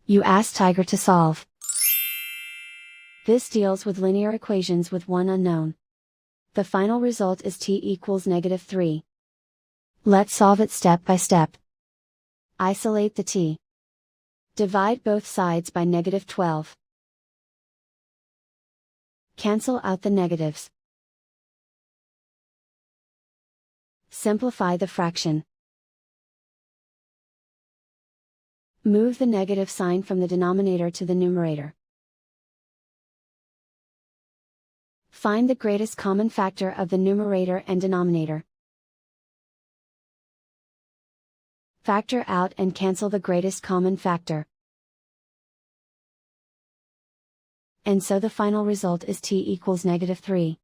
You ask Tiger to solve. This deals with linear equations with one unknown. The final result is t equals -3. Let's solve it step by step. Isolate the t. Divide both sides by -12. Cancel out the negatives. Simplify the fraction. Move the negative sign from the denominator to the numerator. Find the greatest common factor of the numerator and denominator. Factor out and cancel the greatest common factor. And so the final result is t equals -3.